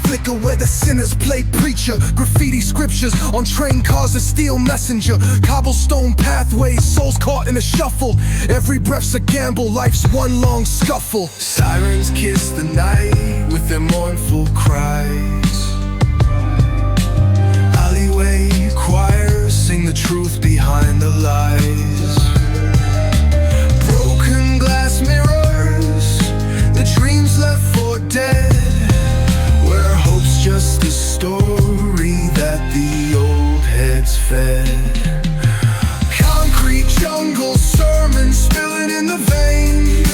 flicker where the sinners play preacher. Graffiti scriptures on train cars, a steel messenger. Cobblestone pathways, souls caught in a shuffle. Every breath's a gamble, life's one long scuffle. Sirens kiss the night with their mournful cries. Alleyway choirs sing the truth behind the lies. Broken glass mirrors, the dreams left for dead, where hope's just a story that the old heads fed. Concrete jungle sermons spilling in the veins.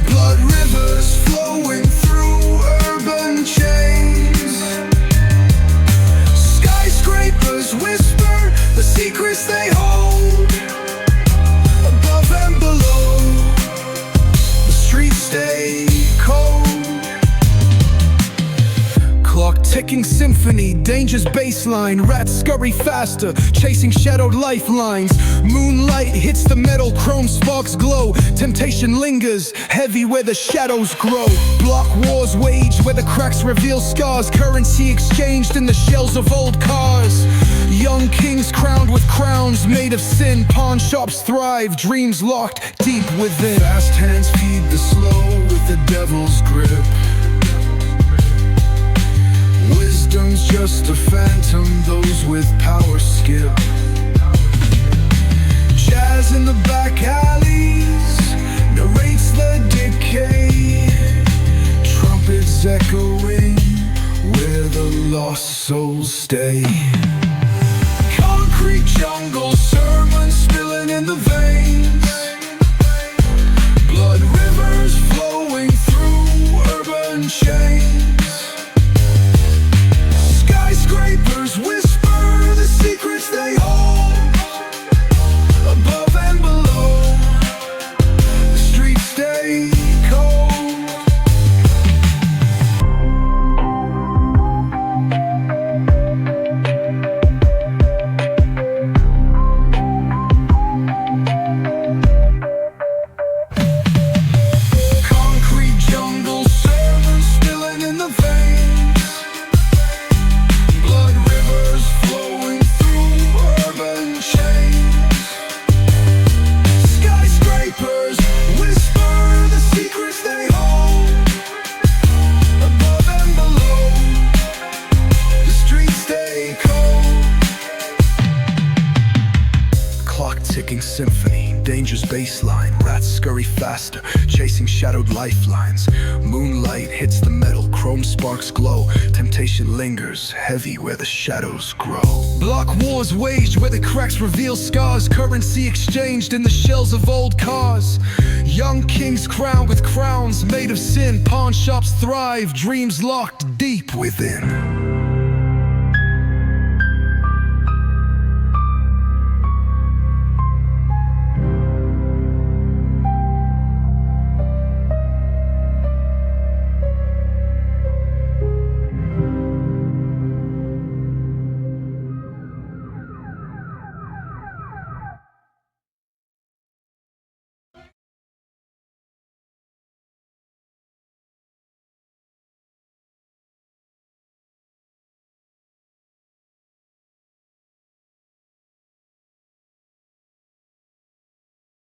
Blood rivers flowing through urban chains. Skyscrapers whisper the secrets they hold. Above and below, the streets stay cold. Clock ticking symphony, danger's baseline. Rats scurry faster, chasing shadowed lifelines. Moonlight hits the metal, chrome sparks glow. Temptation lingers, heavy where the shadows grow. Block wars wage where the cracks reveal scars. Currency exchanged in the shells of old cars. Young kings crowned with crowns made of sin. Pawn shops thrive, dreams locked deep within. Fast hands feed the slow with the devil's grip. Wisdom's just a phantom, those with power skip. Jazz in the back alleys narrates the decay. Trumpets echoing where the lost souls stay. Concrete jungle sermons spilling in the veins. Blood rivers flowing through urban chains. Skyscrapers whisper the secrets they hold. Above and below, the streets stay cold. Concrete jungle sermons spilling in the veins. Blood rivers flowing through urban chains. Skyscrapers whisper the secrets they hold. Above and below, the streets stay cold. Clock ticking symphony, danger's baseline. Rats scurry faster, chasing shadowed lifelines. Moonlight hits the metal, chrome sparks glow. Temptation lingers, heavy where the shadows grow. Block wars waged where the cracks reveal scars. Currency exchanged in the shells of old cars. Young kings crowned with crowns made of sin. Pawn shops thrive, dreams locked deep within.